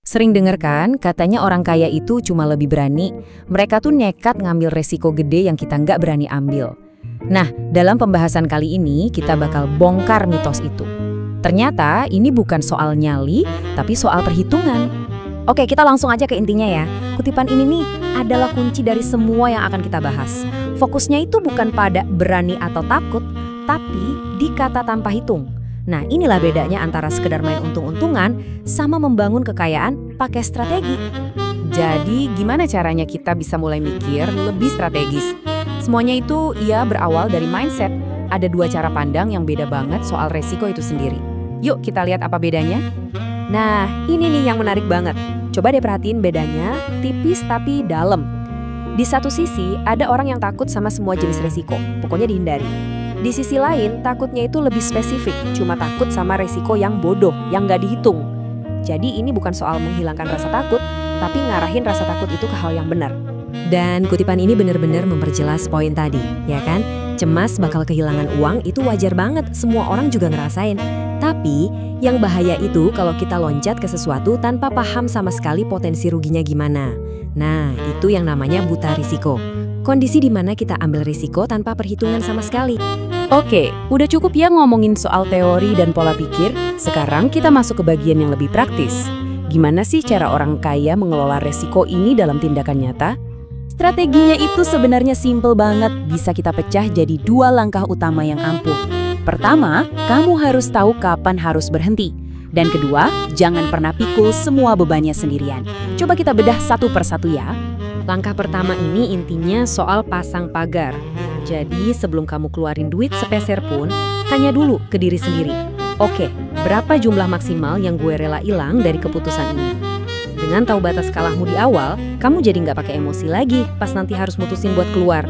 Sering dengar kan, katanya orang kaya itu cuma lebih berani. Mereka tuh nekat ngambil resiko gede yang kita nggak berani ambil. Nah, dalam pembahasan kali ini kita bakal bongkar mitos itu. Ternyata ini bukan soal nyali, tapi soal perhitungan. Oke, kita langsung aja ke intinya ya. Kutipan ini nih adalah kunci dari semua yang akan kita bahas. Fokusnya itu bukan pada berani atau takut, tapi di kata tanpa hitung. Nah, inilah bedanya antara sekedar main untung-untungan sama membangun kekayaan pakai strategi. Jadi, gimana caranya kita bisa mulai mikir lebih strategis? Semuanya itu berawal dari mindset. Ada dua cara pandang yang beda banget soal resiko itu sendiri. Yuk kita lihat apa bedanya. Nah, ini nih yang menarik banget. Coba deh perhatiin bedanya, tipis tapi dalam. Di satu sisi, ada orang yang takut sama semua jenis resiko, pokoknya dihindari. Di sisi lain, takutnya itu lebih spesifik, cuma takut sama resiko yang bodoh, yang nggak dihitung. Jadi ini bukan soal menghilangkan rasa takut, tapi ngarahin rasa takut itu ke hal yang benar. Dan kutipan ini benar-benar memperjelas poin tadi, ya kan? Cemas bakal kehilangan uang itu wajar banget, semua orang juga ngerasain. Tapi, yang bahaya itu kalau kita loncat ke sesuatu tanpa paham sama sekali potensi ruginya gimana. Nah, itu yang namanya buta risiko. Kondisi di mana kita ambil risiko tanpa perhitungan sama sekali. Oke, udah cukup ya ngomongin soal teori dan pola pikir. Sekarang kita masuk ke bagian yang lebih praktis. Gimana sih cara orang kaya mengelola resiko ini dalam tindakan nyata? Strateginya itu sebenarnya simple banget, bisa kita pecah jadi dua langkah utama yang ampuh. Pertama, kamu harus tahu kapan harus berhenti. Dan kedua, jangan pernah pikul semua bebannya sendirian. Coba kita bedah satu persatu ya. Langkah pertama ini intinya soal pasang pagar. Jadi sebelum kamu keluarin duit sepeser pun, tanya dulu ke diri sendiri. Oke, berapa jumlah maksimal yang gue rela hilang dari keputusan ini? Dengan tahu batas kalahmu di awal, kamu jadi nggak pakai emosi lagi pas nanti harus mutusin buat keluar.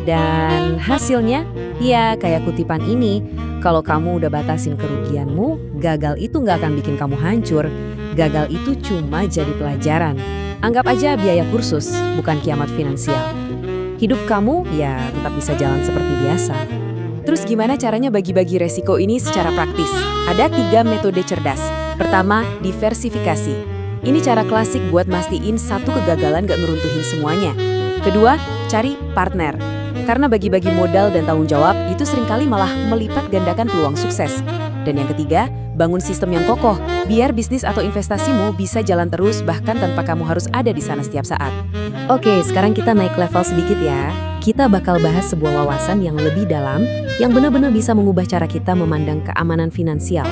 Dan hasilnya, ya kayak kutipan ini, kalau kamu udah batasin kerugianmu, gagal itu nggak akan bikin kamu hancur. Gagal itu cuma jadi pelajaran. Anggap aja biaya kursus, bukan kiamat finansial. Hidup kamu ya tetap bisa jalan seperti biasa. Terus gimana caranya bagi-bagi resiko ini secara praktis? Ada 3 metode cerdas. Pertama, diversifikasi. Ini cara klasik buat mastiin satu kegagalan gak ngeruntuhin semuanya. Kedua, cari partner. Karena bagi-bagi modal dan tanggung jawab itu seringkali malah melipat gandakan peluang sukses. Dan yang ketiga, bangun sistem yang kokoh, biar bisnis atau investasimu bisa jalan terus bahkan tanpa kamu harus ada di sana setiap saat. Oke, sekarang kita naik level sedikit ya. Kita bakal bahas sebuah wawasan yang lebih dalam, yang benar-benar bisa mengubah cara kita memandang keamanan finansial.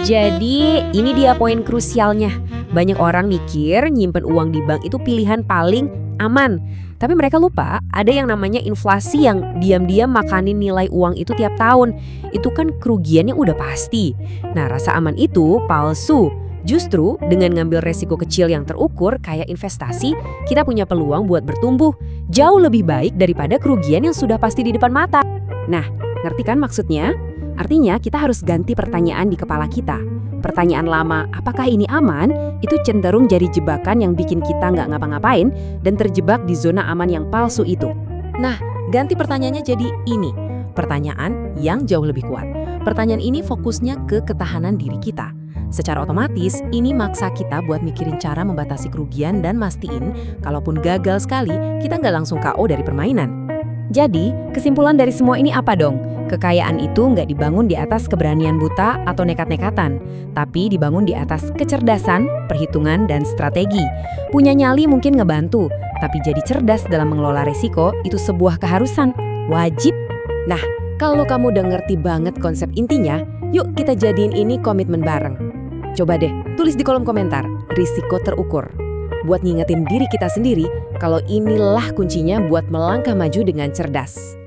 Jadi, ini dia poin krusialnya. Banyak orang mikir nyimpen uang di bank itu pilihan paling aman. Tapi mereka lupa ada yang namanya inflasi yang diam-diam makanin nilai uang itu tiap tahun. Itu kan kerugian yang udah pasti. Nah, rasa aman itu palsu. Justru dengan ngambil resiko kecil yang terukur kayak investasi, kita punya peluang buat bertumbuh. Jauh lebih baik daripada kerugian yang sudah pasti di depan mata. Nah, ngerti kan maksudnya? Artinya kita harus ganti pertanyaan di kepala kita. Pertanyaan lama, apakah ini aman? Itu cenderung jadi jebakan yang bikin kita nggak ngapa-ngapain dan terjebak di zona aman yang palsu itu. Nah, ganti pertanyaannya jadi ini. Pertanyaan yang jauh lebih kuat. Pertanyaan ini fokusnya ke ketahanan diri kita. Secara otomatis, ini maksa kita buat mikirin cara membatasi kerugian dan mastiin, kalaupun gagal sekali, kita nggak langsung KO dari permainan. Jadi, kesimpulan dari semua ini apa dong? Kekayaan itu nggak dibangun di atas keberanian buta atau nekat-nekatan, tapi dibangun di atas kecerdasan, perhitungan, dan strategi. Punya nyali mungkin ngebantu, tapi jadi cerdas dalam mengelola resiko itu sebuah keharusan, wajib. Nah, kalau kamu udah ngerti banget konsep intinya, yuk kita jadiin ini komitmen bareng. Coba deh, tulis di kolom komentar, risiko terukur. Buat ngingetin diri kita sendiri, kalau inilah kuncinya buat melangkah maju dengan cerdas.